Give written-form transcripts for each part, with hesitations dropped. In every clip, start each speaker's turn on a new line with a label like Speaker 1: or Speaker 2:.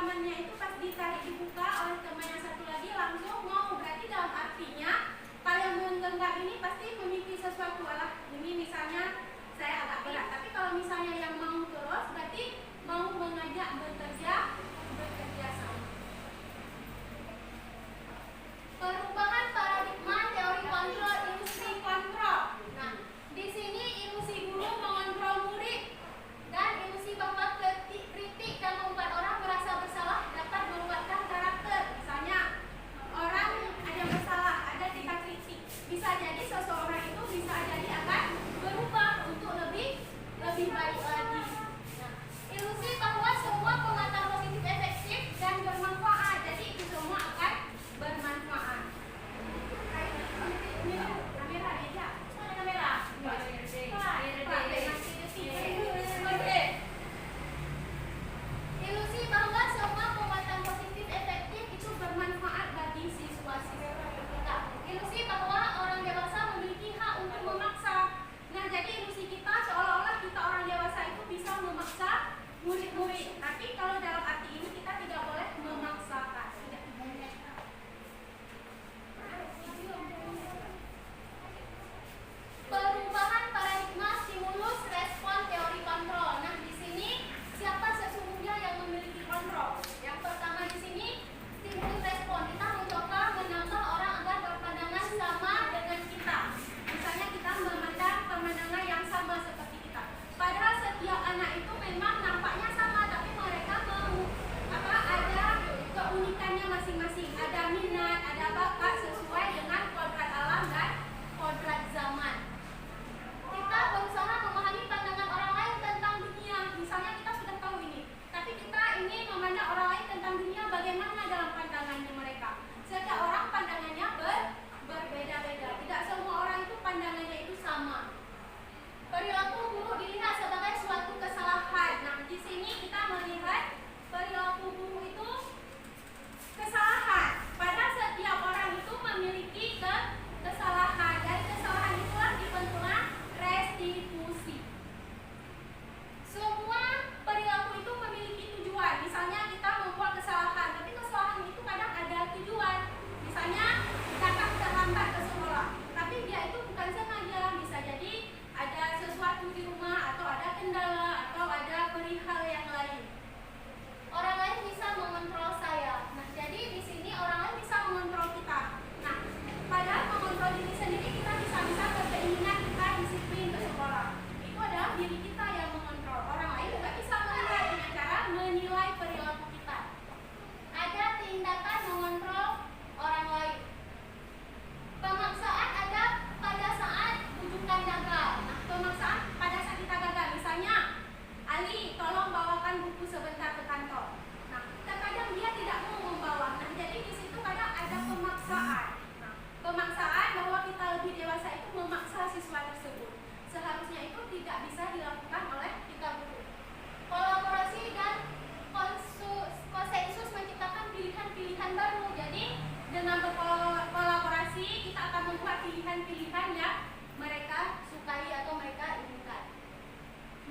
Speaker 1: halamannya itu pas ditarik dibuka oleh teman yang satu lagi langsung mau, berarti dalam artinya kalau yang menggenggam ini pasti memiliki sesuatu lah. Ini misalnya saya agak berat, tapi kalau misalnya yang mau terus berarti mau mengajak bekerja sama. Perubahan paradigma teori kontrol ilusi kontrol. Nah, di sini ilusi guru mengontrol murid dan ilusi bahwa kritik dan membuat orang merasa bersalah dapat menguatkan karakter. Misalnya orang ada bersalah, ada kita kritik, bisa jadi seseorang itu bisa jadi akan berubah untuk lebih baik lagi. Nah, ilusi bahwa semua pengantar positif efektif dan bermanfaat, jadi itu semua akan bermanfaat. Kamera aja, kamera. Ilusi bahwa semua penguatan positif efektif itu bermanfaat bagi siswa-siswa kita. Ilusi bahwa orang dewasa memiliki hak untuk memaksa. Nah, jadi ilusi kita seolah-olah kita orang dewasa itu bisa memaksa murid-murid. Tapi kalau dalam arti ini kita tidak boleh memaksakan. Perubahan paradigma stimulus respon teori kontrol. Nah, di sini siapa sesungguhnya yang memiliki kontrol? Yang pertama di sini stimulus respon. Kita mencoba menambah orang agar berpandangan sama dengan kita. Misalnya kita memandang pemandangan yang sama seperti kita. Padahal setiap anak itu memang nampaknya sama, tapi mereka ada keunikannya masing-masing. Ada minat, ada bakat sesuai dengan kodrat alam dan kodrat zaman. Kita berusaha memahami pandangan orang lain tentang dunia. Misalnya kita sudah tahu ini, tapi kita ingin memandang orang lain tentang dunia bagaimana dalam pandangannya mereka. Setiap orang pandangannya berbeda-beda. Tidak semua orang itu pandangannya itu sama. Perilaku buruk dilihat sebagai suatu kesalahan. Nah, di sini kita melihat perilaku buruk itu kesalahan. Padahal setiap orang itu memiliki kesalahan. Dari kesalahan itulah dibentuklah restitusi. Semua perilaku itu memiliki tujuan. Misalnya kita membuat kesalahan, tapi kesalahan itu kadang ada tujuan. Misalnya datang terlambat ke sekolah, tapi dia itu bukan sengaja. Bisa jadi ada sesuatu di rumah, atau ada kendala, atau ada perihal yang lain. Orang lain bisa mengontrol saya. Nah, jadi di sini orang lain bisa mengontrol kita. Nah, padahal mengontrol diri sendiri kita bisa berkeinginan kita disiplin ke sekolah. Itu adalah diri kita yang mengontrol. Orang lain juga bisa menilai dengan cara menilai perilaku kita. Ada tindakan mengontrol orang lain. Pemaksaan ada pada saat bujukan gagal. Nah, pemaksaan pada saat kita gagal. Misalnya, Ali, tolong bawakan buku sebentar ke kantor. Nah, terkadang dia tidak mau membawa. Nah, jadi di situ kadang ada pemaksaan. Nah, pemaksaan bahwa kita lebih dewasa itu memaksa siswa tersebut. Seharusnya itu tidak bisa dilakukan oleh kita guru. Kolaborasi dan konsensus menciptakan pilihan-pilihan baru. Jadi dengan berkolaborasi kita akan membuat pilihan-pilihan yang mereka sukai atau mereka inginkan.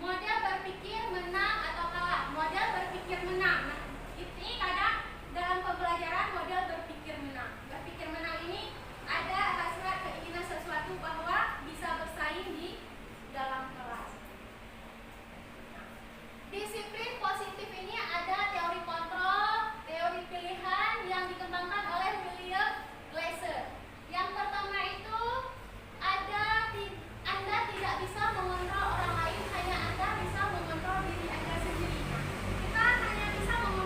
Speaker 1: Model berpikir menang atau kalah. Model berpikir menang. Nah, ini kadang dalam pembelajaran model berpikir menang. Berpikir menang ini ada hasrat keinginan sesuatu bahwa bisa bersaing di dalam kelas. Nah, disiplin positif ini ada teori kontrol, teori pilihan yang dikembangkan oleh William Glasser. Yang pertama itu Anda tidak bisa mengontrol orang lain, hanya Anda bisa mengontrol diri Anda sendiri. Kita hanya bisa mengontrol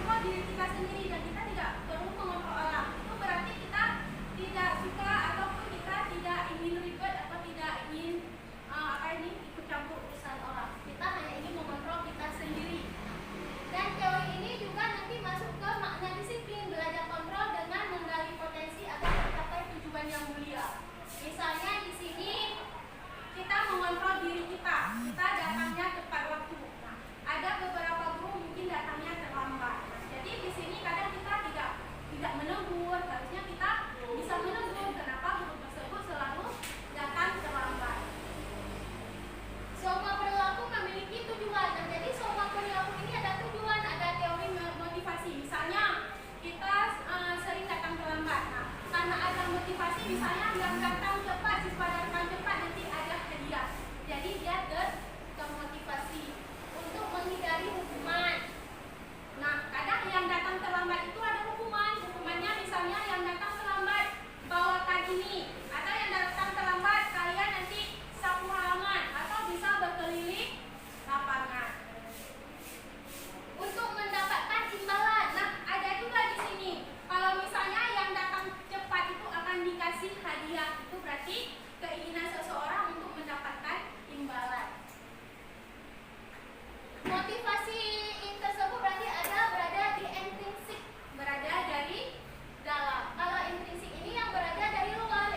Speaker 1: yang datang cepat, siswa datang cepat nanti ada hadiah. Jadi dia termotivasi untuk menghindari hukuman. Nah, kadang yang datang terlambat itu ada hukuman. Hukumannya misalnya yang datang terlambat bawakan ini, atau yang datang terlambat kalian nanti sapu halaman, atau bisa berkeliling lapangan. Untuk mendapatkan imbalan, nah ada juga di sini. Kalau misalnya yang datang cepat itu akan dikasih hadiah, itu berarti keinginan seseorang untuk mendapatkan imbalan. Motivasi tersebut berarti berada di intrinsik, berada dari dalam. Kalau intrinsik ini yang berada dari luar,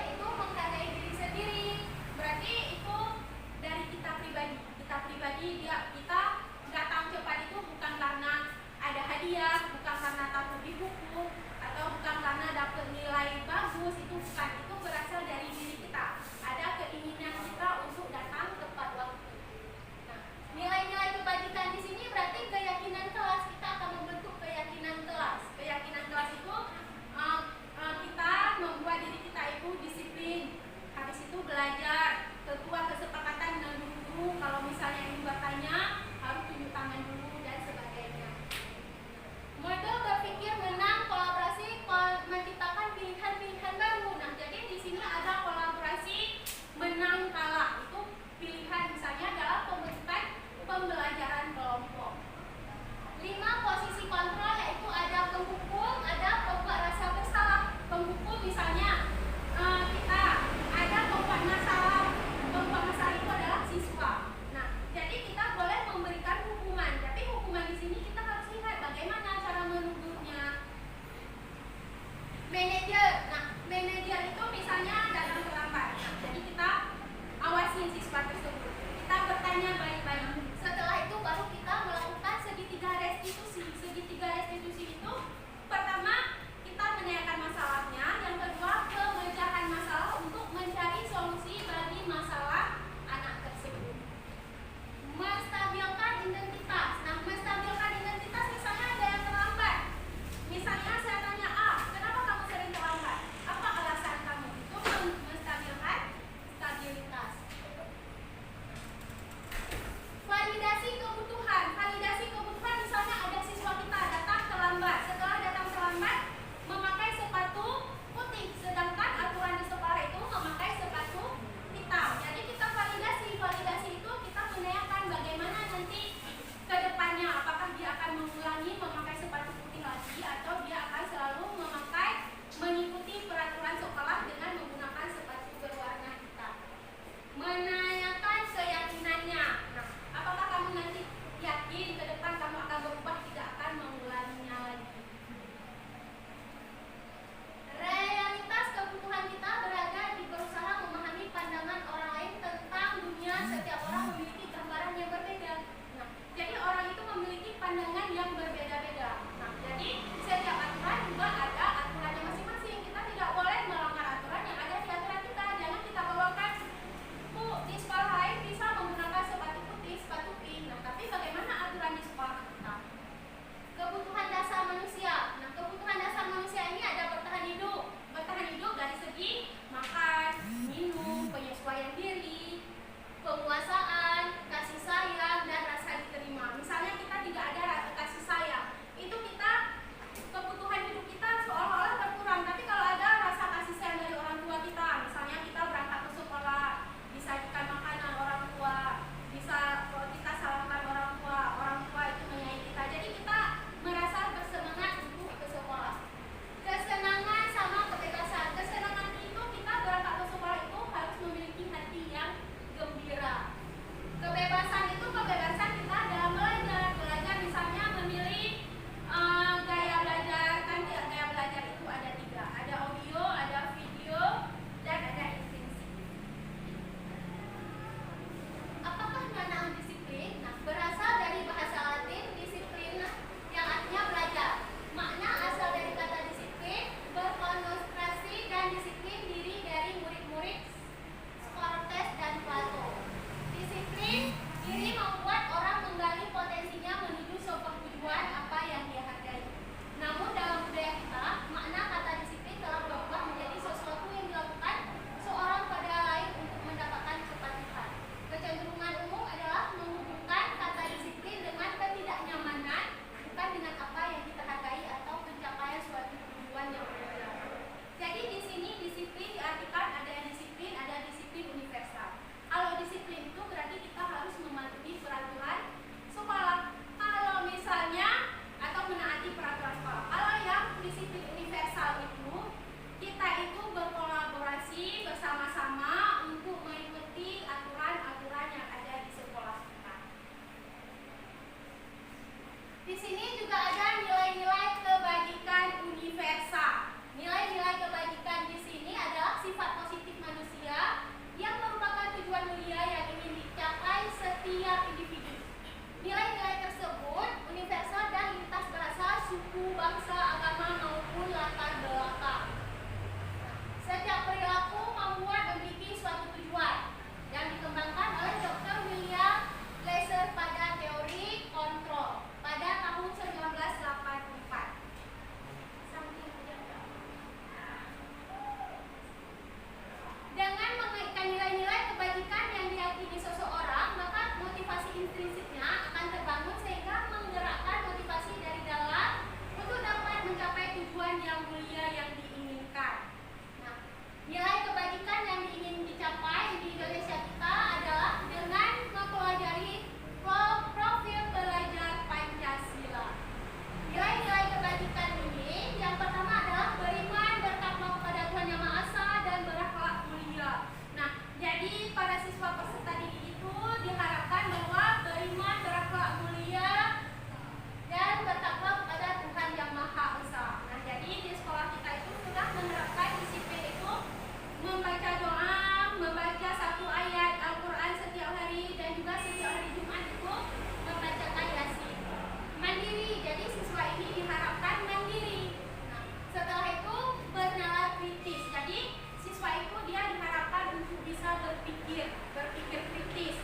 Speaker 1: berpikir kritis,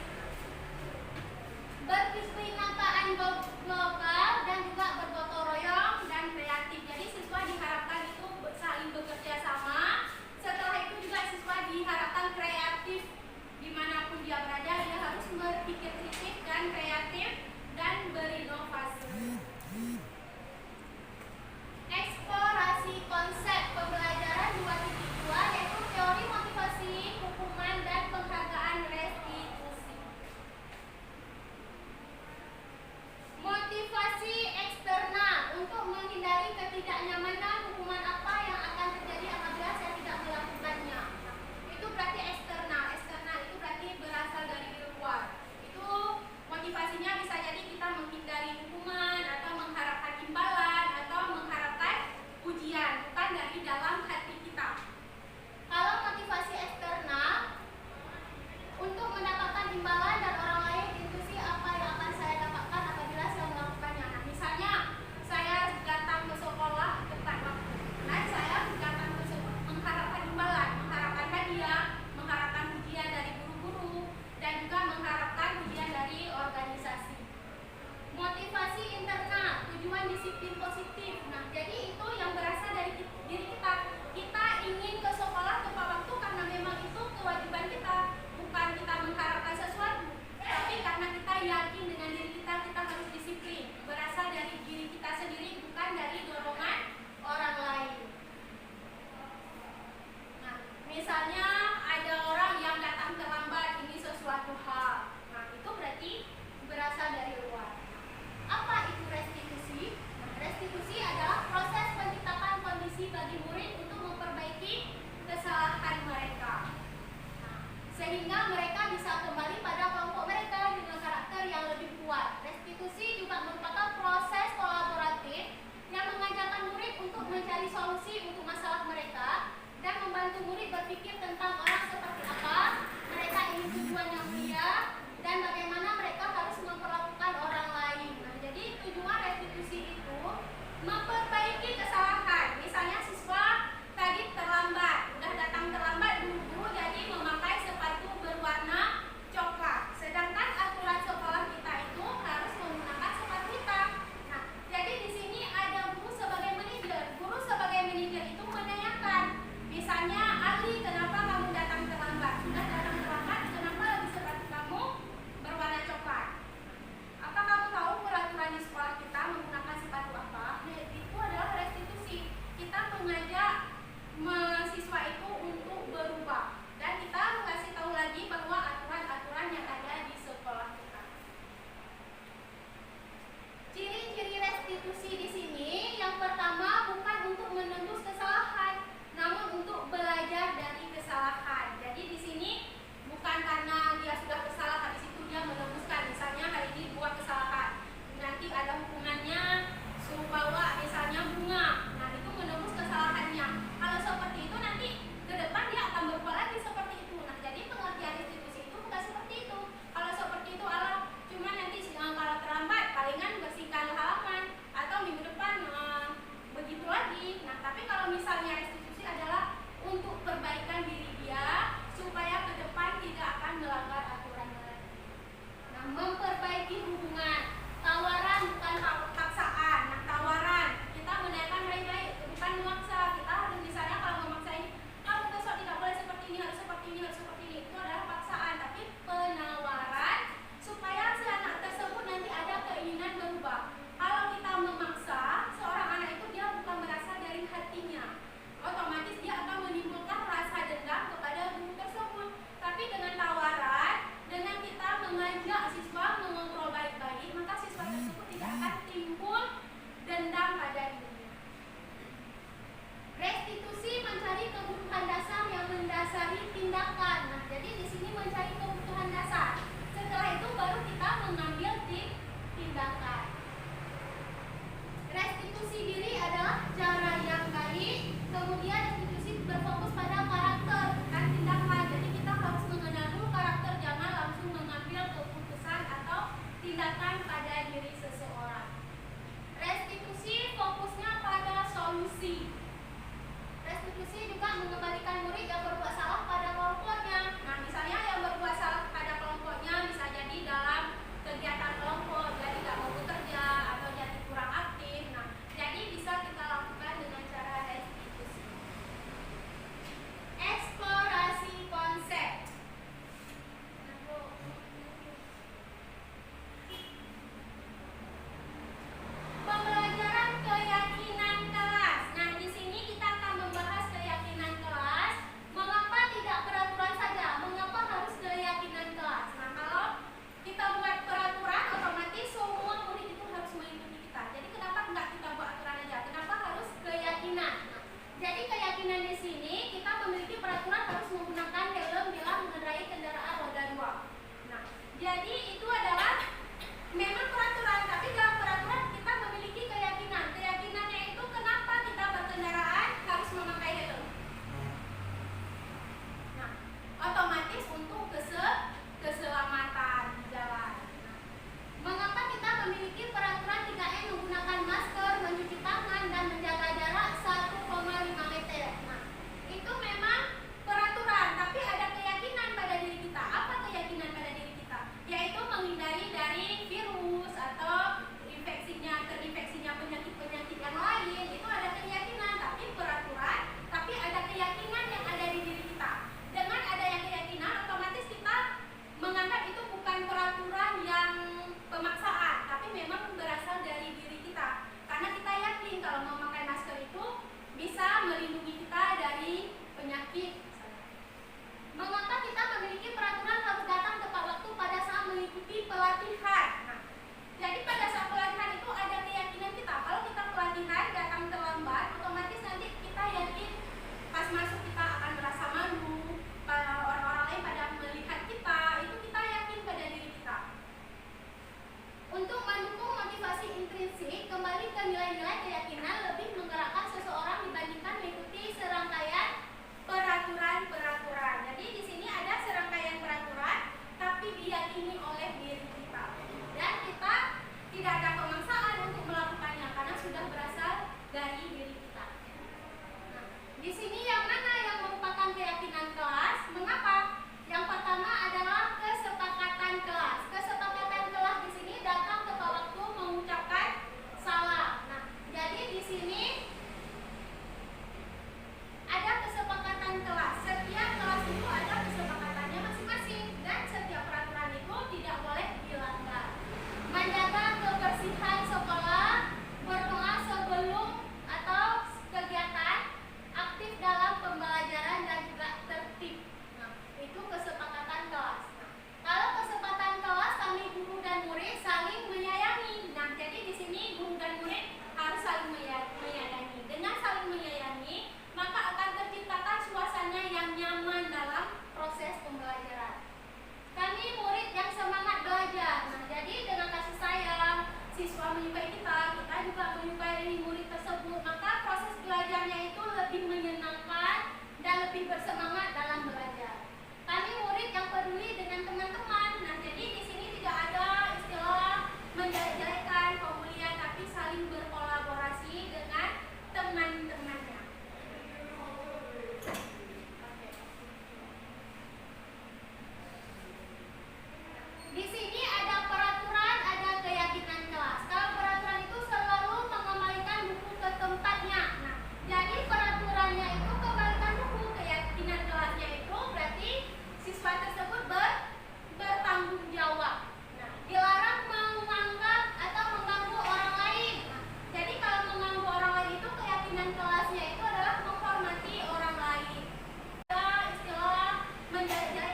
Speaker 1: berkesinambungan global, dan juga bergotong royong dan kreatif. Jadi siswa diharapkan itu saling bekerja sama. Setelah itu juga siswa diharapkan kreatif dimanapun dia berada. Dia harus berpikir kritis dan kreatif dan berinovasi. Eksplorasi konsep pembelajaran 2.2 yaitu teori motivasi, hukuman, dan penghargaan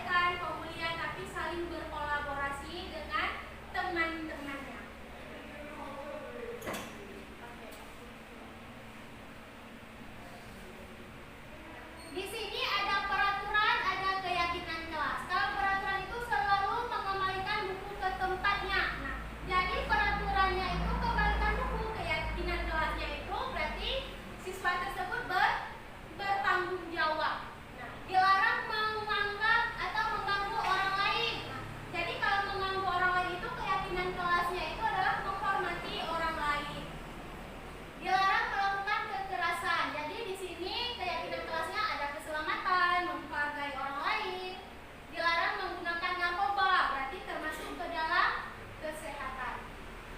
Speaker 1: memberikan pemulihan, tapi saling berkolaborasi dengan teman-temannya. Di sini ada peraturan, ada keyakinan kelas. Kalau peraturan itu selalu mengembalikan buku ke tempatnya. Nah, jadi peraturannya itu kembalikan buku, keyakinan kelasnya itu berarti siswa tersebut bertanggung jawab. Nah, dilarang menganggap atau mengganggu orang lain. Nah, jadi kalau mengganggu orang lain itu keyakinan kelasnya itu adalah menghormati orang lain. Dilarang melakukan kekerasan. Jadi di sini keyakinan kelasnya ada keselamatan, menghargai orang lain. Dilarang menggunakan narkoba, berarti termasuk ke dalam kesehatan.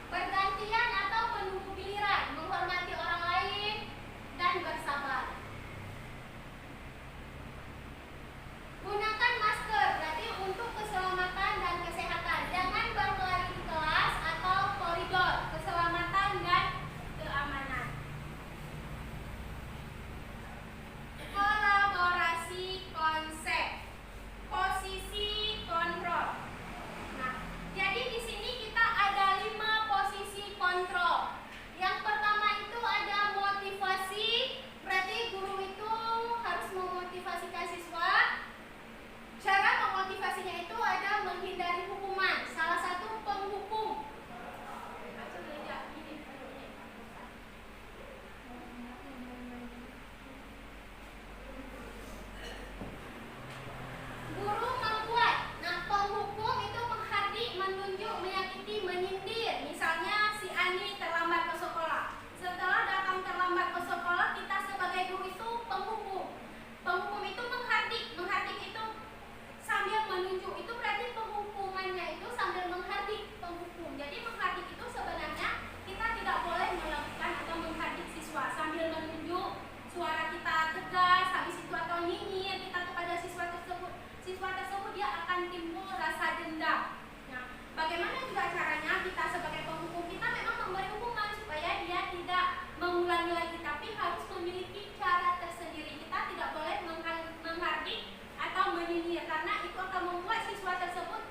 Speaker 1: Bergantian atau menunggu giliran, menghormati orang lain dan bersabar. Gunakan masker, berarti untuk keselamatan dan kesehatan. Jangan berlari di kelas atau koridor, keselamatan dan keamanan. Kolaborasi konsep, posisi kontrol. Nah, jadi di sini kita ada 5 posisi kontrol. Yang pertama itu ada motivasi, berarti guru itu harus memotivasikan siswa. Cara memotivasinya itu ada menghindari hukuman, salah satu penghukum. Guru membuat, nah penghukum itu menghardik, menunjuk, menyakiti, menyindir. Misalnya si Ani terlambat ke sekolah. Setelah datang terlambat ke sekolah, kita sebagai guru itu penghukum. Penghukum itu menghardik, menghardik itu sambil menunjuk, itu berarti penghukumannya itu sambil menghardik penghukum. Jadi menghardik itu sebenarnya kita tidak boleh melakukan atau menghardik siswa sambil menunjuk, suara kita tegas, habis itu atau nyinyir kita kepada siswa tersebut. Siswa tersebut dia akan timbul rasa dendam. Nah, bagaimana juga caranya kita sebagai penghukum, kita memang memberi hukuman supaya dia tidak mengulangi lagi, tapi harus memiliki cara tersendiri. Kita tidak boleh menghardik atau menyinyir, karena itu akan membuat siswa tersebut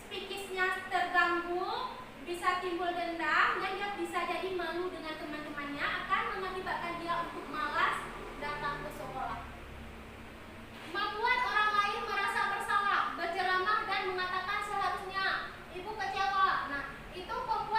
Speaker 1: psikisnya terganggu, bisa timbul dendam, dan dia bisa jadi malu dengan teman-temannya, akan mengakibatkan dia untuk malas datang ke sekolah. Membuat orang lain merasa bersalah, berceramah dan mengatakan seharusnya ibu kecewa. Nah, itu membuat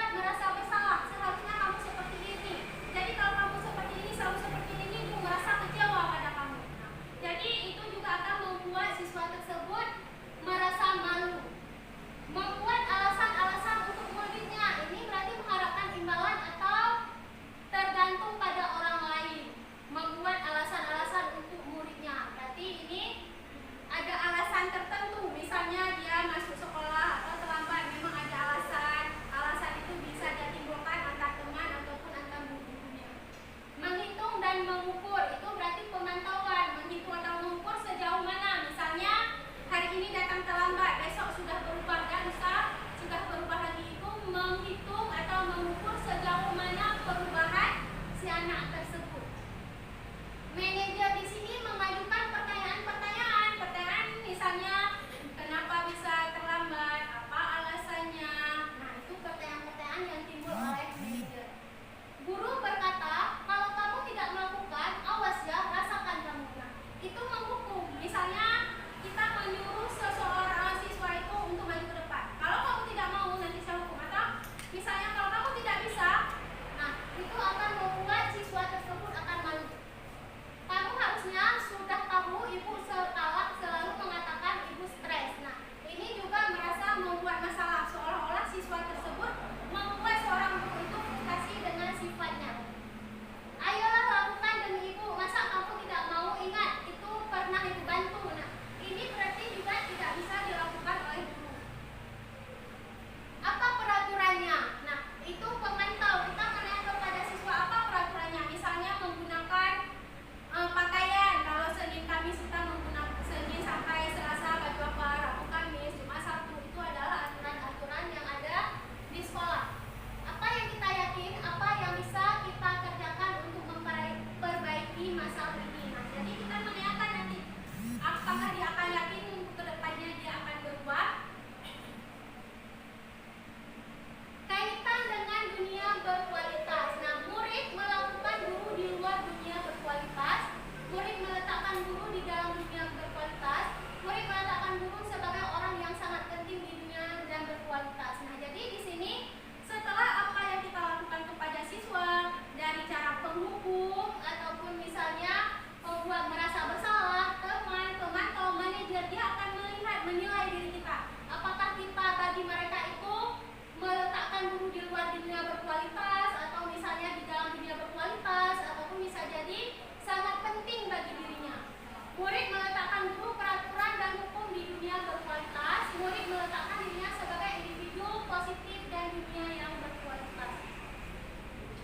Speaker 1: Murid meletakkan dulu peraturan dan hukum di dunia berkualitas. Murid meletakkan dirinya sebagai individu positif dan dunia yang berkualitas.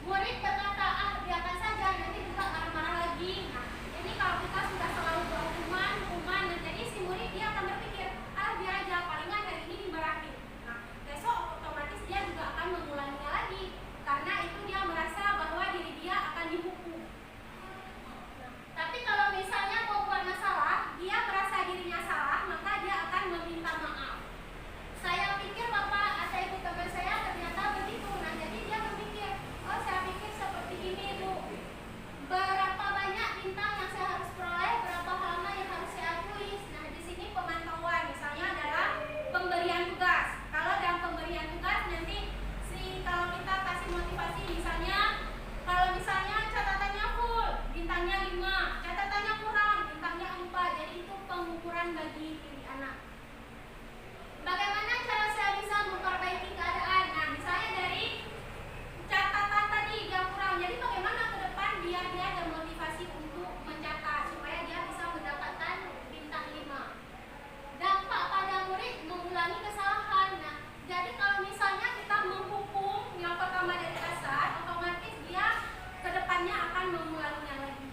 Speaker 1: Murid berkata, biarkan saja, nanti juga marah-marah lagi. Nah, ini kalau kita sudah selalu berhukuman, nah, jadi si murid dia akan berpikir, biar aja, palingan hari ini dimarahin. Nah, besok otomatis dia juga akan mengulanginya lagi, karena itu dia merasa bahwa diri dia akan dihukum. Tapi kalau misalnya mau buat masalah, dia merasa dirinya salah, maka dia akan meminta maaf. Saya pikir bapak atau ibu teman saya ternyata begitu. Nah, jadi dia berpikir, saya pikir seperti ini bu. Berapa banyak bintang yang saya harus peroleh, berapa halaman yang harus saya tulis. Nah, di sini pemantauan, misalnya dalam pemberian tugas. Kalau dalam pemberian tugas nanti kalau kita kasih motivasi, misalnya kalau misalnya catatannya full, bintangnya 5, catatannya kurang, bintangnya 4. Jadi itu pengukuran bagi diri anak. Bagaimana cara saya bisa memperbaiki keadaan? Nah, misalnya dari catatan tadi dia kurang. Jadi bagaimana ke depan biar dia ada motivasi untuk mencatat supaya dia bisa mendapatkan bintang 5. Dampak pada murid mengulangi kesalahan. Nah, jadi kalau misalnya kita menghukum yang pertama dari dasar, otomatis dia ke depannya akan mengulanginya lagi.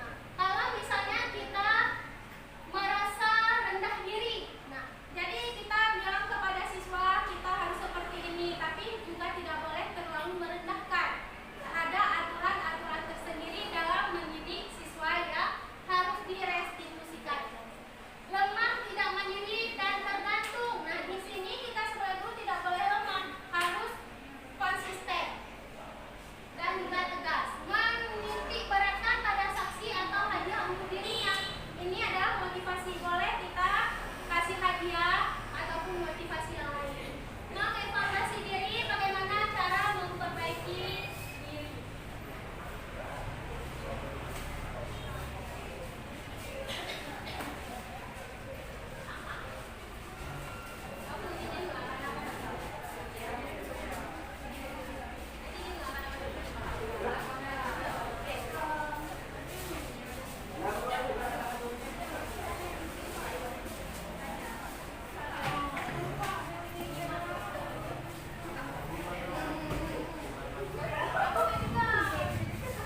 Speaker 1: Nah, kalau misalnya kita merasa rendah diri, nah, jadi kita bilang kepada siswa kita harus seperti ini, tapi juga tidak boleh terlalu merendahkan. Ada aturan-aturan tersendiri dalam mendidik siswa yang harus direstitusikan. Lemah, tidak mandiri, dan tergantung. Nah, di sini kita sebagai guru tidak boleh lemah, harus konsisten dan juga tegas. Menitik beratkan pada saksi atau hadiah untuk dirinya. Ini adalah motivasi. Boleh kita kasih hadiah ataupun motivasi yang lain. Mengevaluasi diri, bagaimana cara memperbaiki diri.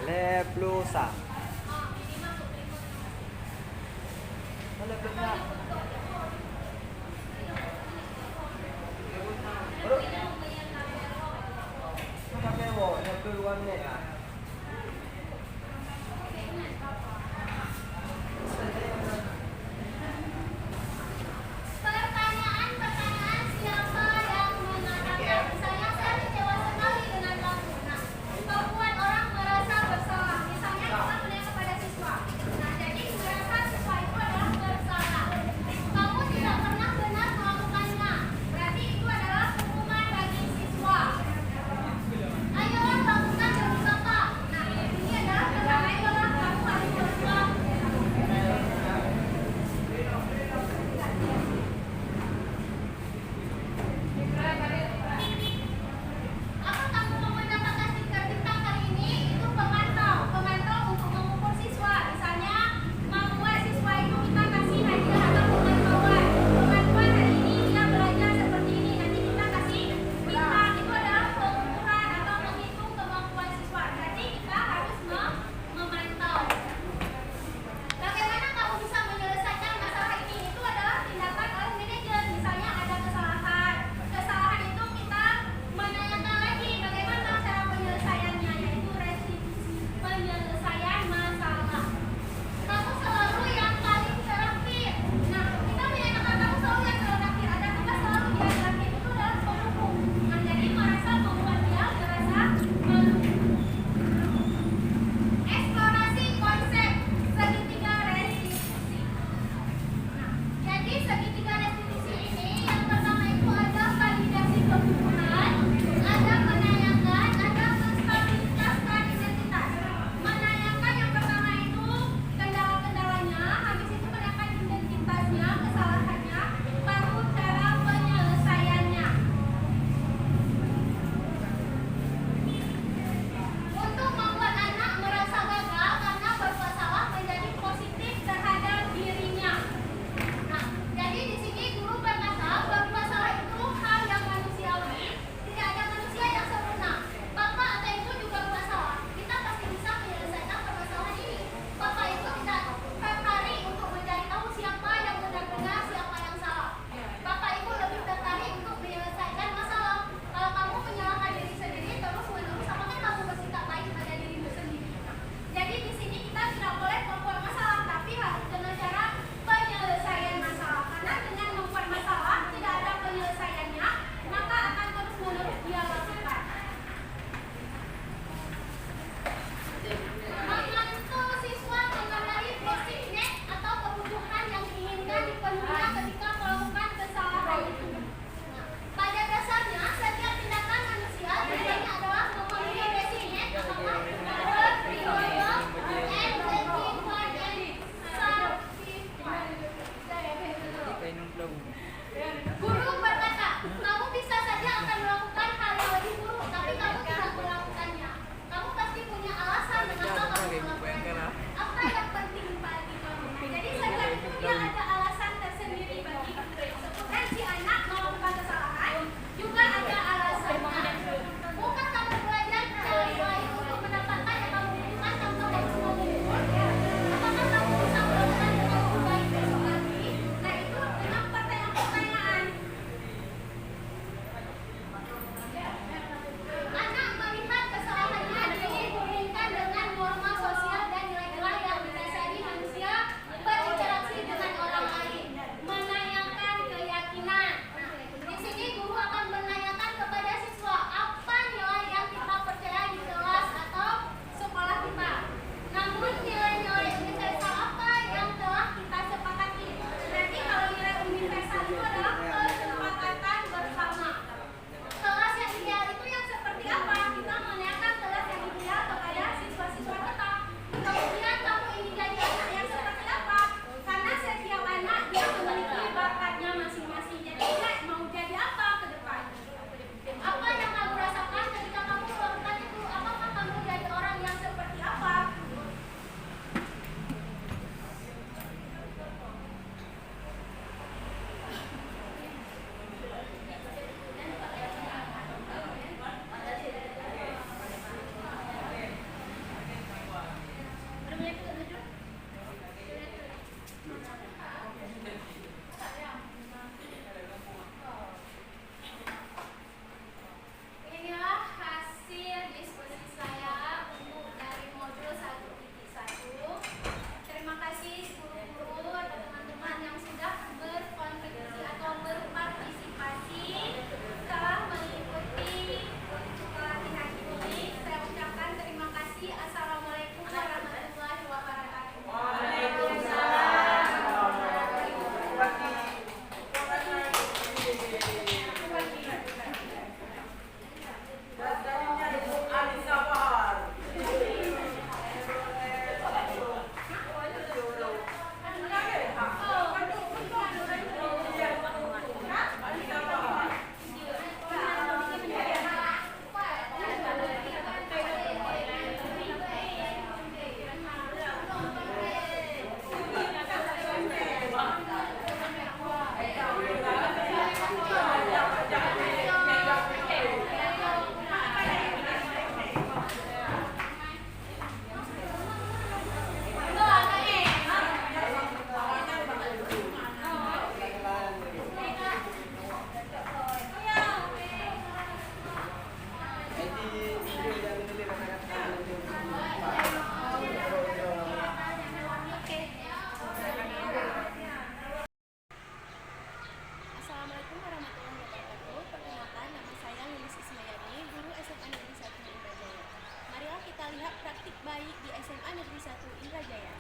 Speaker 2: Le blusa. Le blusa. Pakai wo, le blusa ni ah.
Speaker 1: Pertanyaan siapa yang mengatakan, misalnya saya kecewa sekali dengan kamu. Nah, membuat orang merasa bersalah. Misalnya kita menanya kepada siswa. Nah, jadi merasa siswa itu adalah bersalah. Kamu tidak pernah benar melakukannya. Berarti itu adalah hukuman bagi siswa. Ayolah lakukan demi bapak. Assalamualaikum warahmatullahi wabarakatuh. Perkenalkan, nama saya Lilis Ismayani, guru SMA Negeri 1 Indrajaya. Marilah kita lihat praktik baik di SMA Negeri 1 Indrajaya.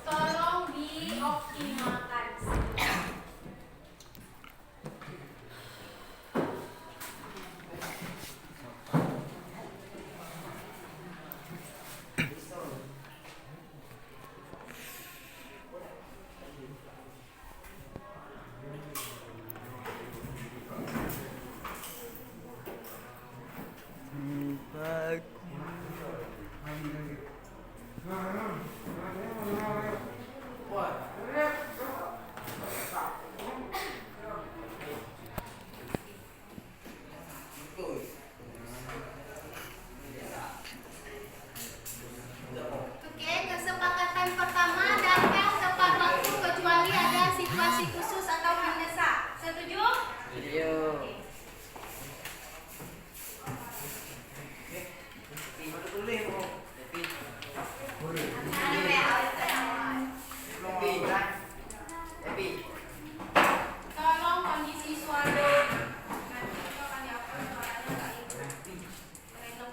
Speaker 1: Tolong dioptimalkan. Oke, kesepakatan pertama datang tepat waktu kecuali ada situasi khusus atau mendesak. Setuju? Tolong kondisi suara. Nanti itu akan diupload suaranya nggak itu. Random.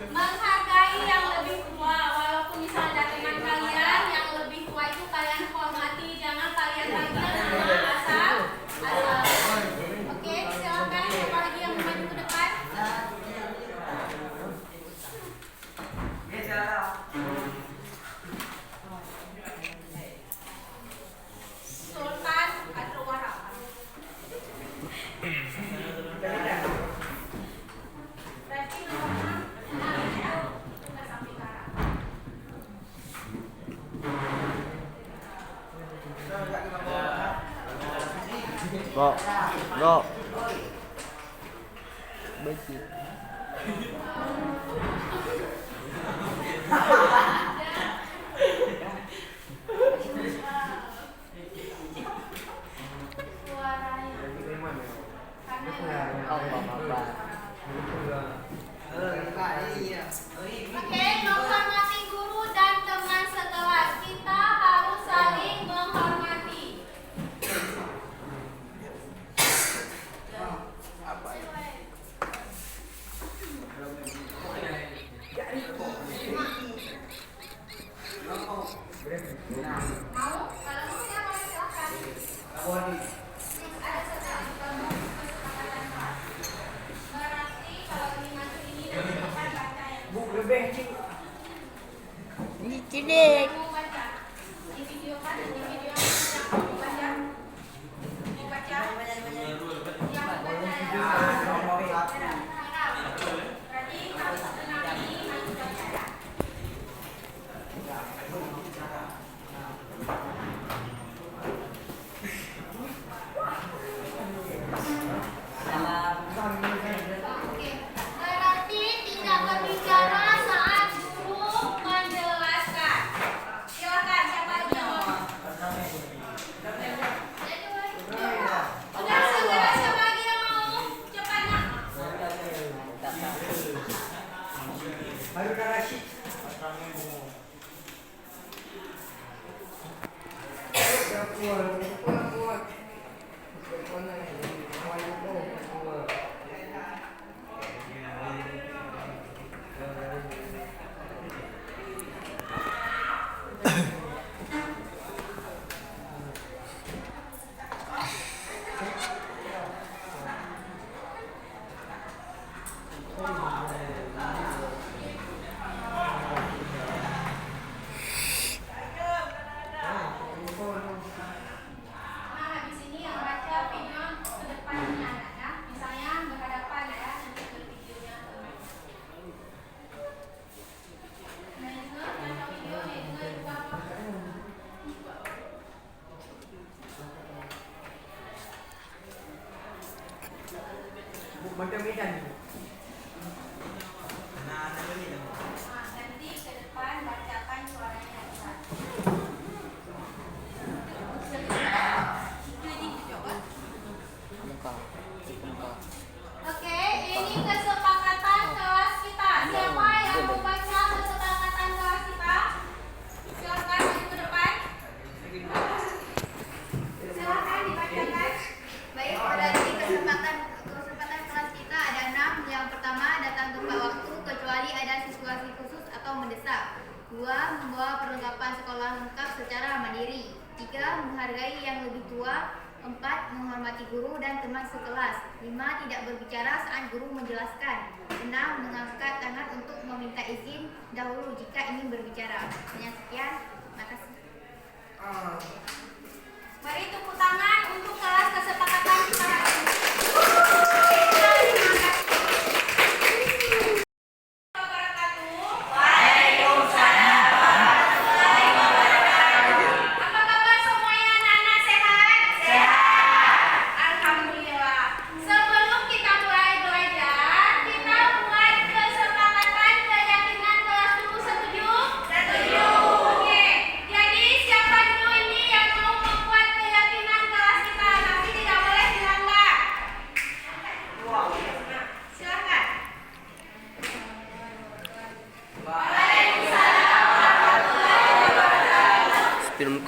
Speaker 1: Menghargai yang lebih tua, walaupun misalnya ada teman kalian yang lebih tua itu kalian hormati, jangan kalian panggil nama asal. Oke, silakan siapa lagi yang maju ke depan? Sultan atau Warapan. Berarti nomor 6 ya, Mas Amikara.
Speaker 2: Go. Begitu.
Speaker 1: Suaranya. Oke, menghormati guru dan teman sekelas. Kita harus saling menghormati. Mau? Kalau mau ya boleh silakan. Ada kesepakatan kelas. Berarti kalau ini maju ini dan depan baca yang
Speaker 3: Cilik.
Speaker 1: mau baca. Di video kan, di video yang mau baca. Mau baca? Yang mau baca ya. Berarti harus tenang ini maju baca ya. Oke, berarti tidak berbicara saat guru menjelaskan. Silakan siapa lagi yang mau? Udah segera siapa lagi yang mau? Cepat nak. Nah, di sini yang baca video ke depannya ya. Misalnya berhadapan ya, nanti ke videonya ke manajer atau video manajer juga apa? Nah, nanti ke depan bacakan suaranya yang besar. Oke, ini kesepakatan kelas kita. Siapa yang mau baca kesepakatan kelas kita? Silakan maju ke depan. Silakan dibacakan.
Speaker 3: Baik, berarti kesempatan kelas kita ada 6. Yang pertama, datang tepat waktu kecuali ada situasi khusus atau mendesak. 2. Membawa perlengkapan sekolah lengkap secara mandiri. 3. Menghargai yang lebih tua. 4. Menghormati guru dan teman sekelas. 5. Tidak berbicara saat guru menjelaskan. 6. Mengangkat tangan untuk meminta izin dahulu jika ingin berbicara. Hanya sekian. Makasih.
Speaker 1: Mari tepuk tangan untuk kelas kesepakatan kita hari ini. Apa kabar semuanya? Nana sehat? Sehat. Alhamdulillah. Sebelum kita mulai belajar,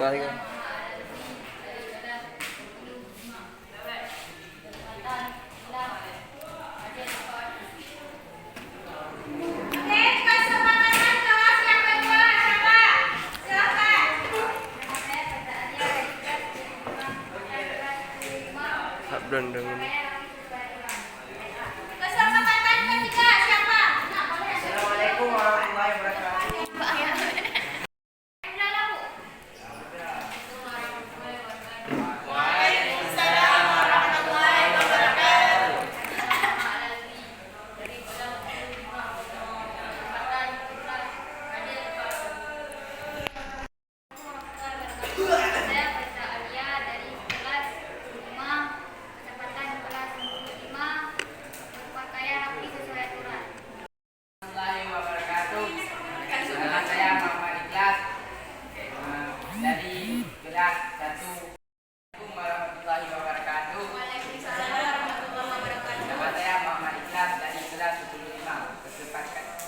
Speaker 2: kali kan.
Speaker 3: Oke, kesepakatan kelas yang kedua siapa? Silakan.
Speaker 2: Abdan dengan
Speaker 3: Kesepakatan ketiga siapa?
Speaker 2: Assalamualaikum warahmatullahi wabarakatuh.
Speaker 4: Warahmatullahi wabarakatuh. Nama saya Muhammad Ikhlas dari kelas 1. Assalamualaikum warahmatullahi wabarakatuh. Nama saya Muhammad Ikhlas dari kelas 15.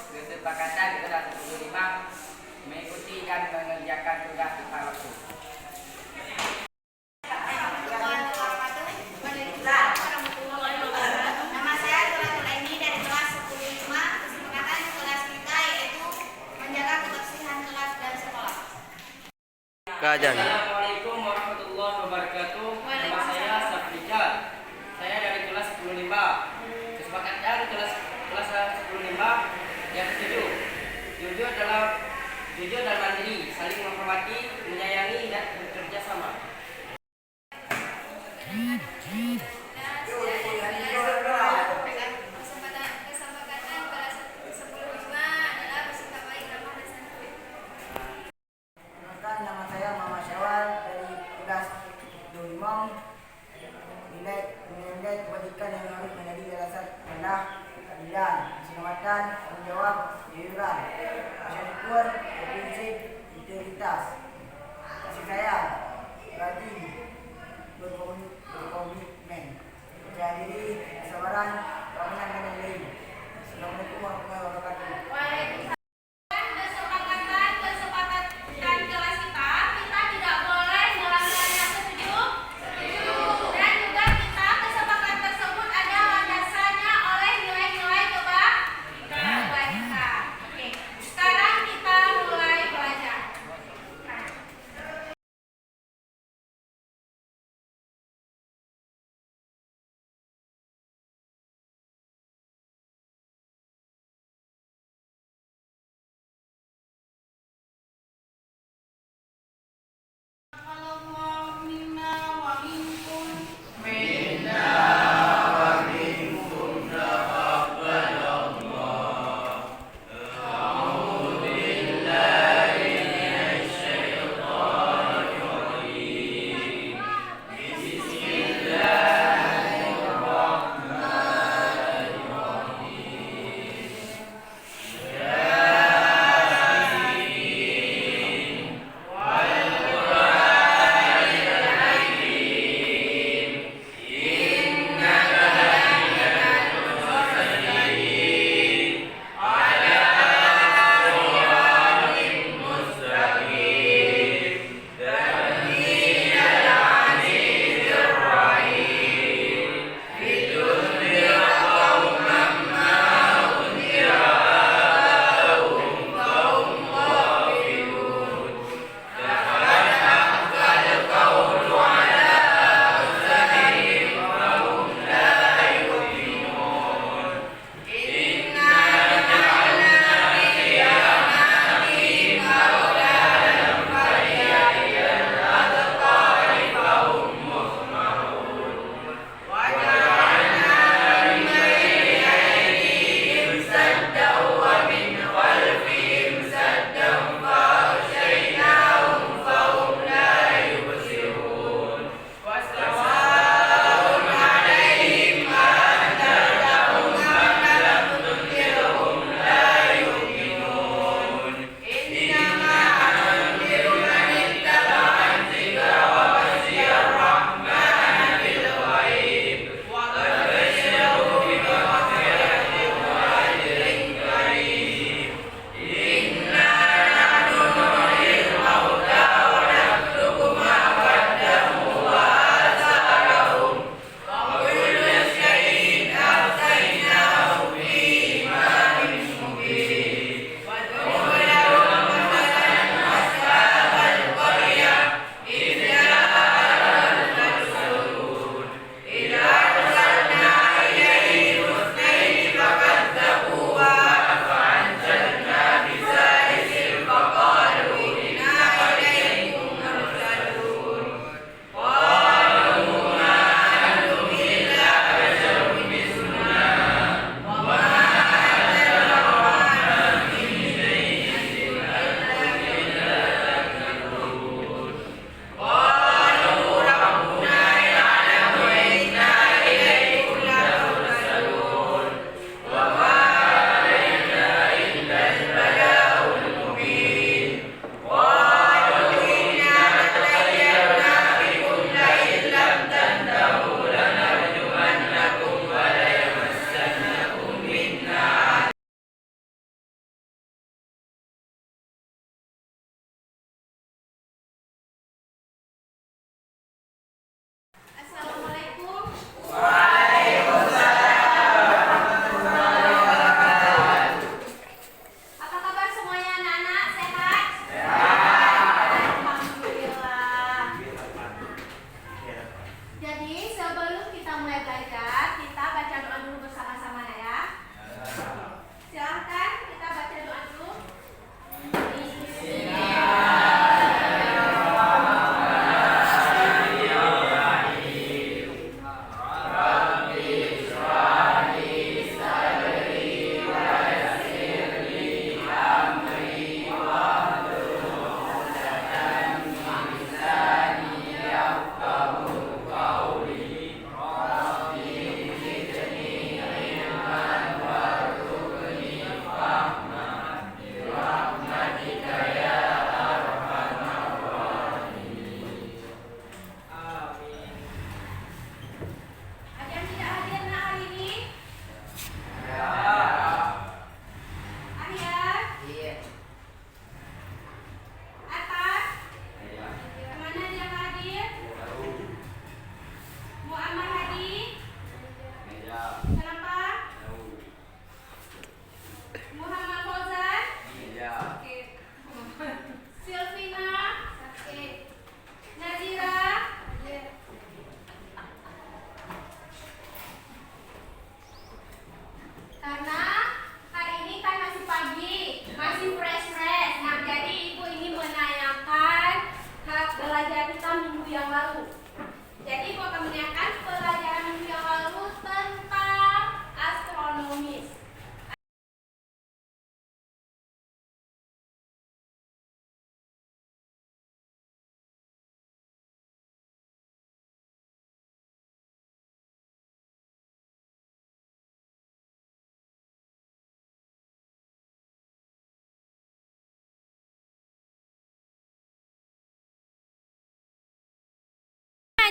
Speaker 4: Kesepakatan kelas 15 mengikuti dan mengerjakan tugas tepat waktu.
Speaker 3: Nama saya Nuratul Aini dari kelas 105. Kesepakatan kelas kita yaitu menjaga kebersihan kelas dan sekolah.
Speaker 2: Kajan.
Speaker 4: Assalamualaikum warahmatullahi wabarakatuh. Nama saya Safrijal. Saya dari kelas 15. Kesepakatan kelas 15 yang ketujuh. Jujur dan mandiri, saling menghormati, menyayangi dan bekerja sama.
Speaker 3: Kesepakatan kelas 105 adalah bersikap baik, ramah dan santun.
Speaker 5: Perkenalkan, nama saya Muhammad Syawal dari kelas 25. Nilai kebajikan yang harus menjadi dasar rendah, keadilan, keselamatan, tanggung jawab, kejujuran, rasa syukur, prinsip, integritas, kasih sayang,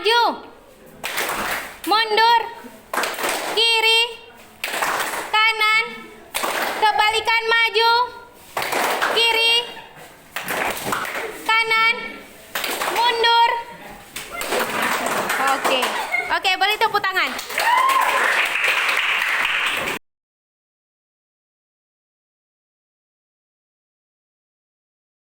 Speaker 6: maju, mundur, kiri, kanan, kebalikan maju, kiri, kanan, mundur. Oke, boleh tepuk tangan.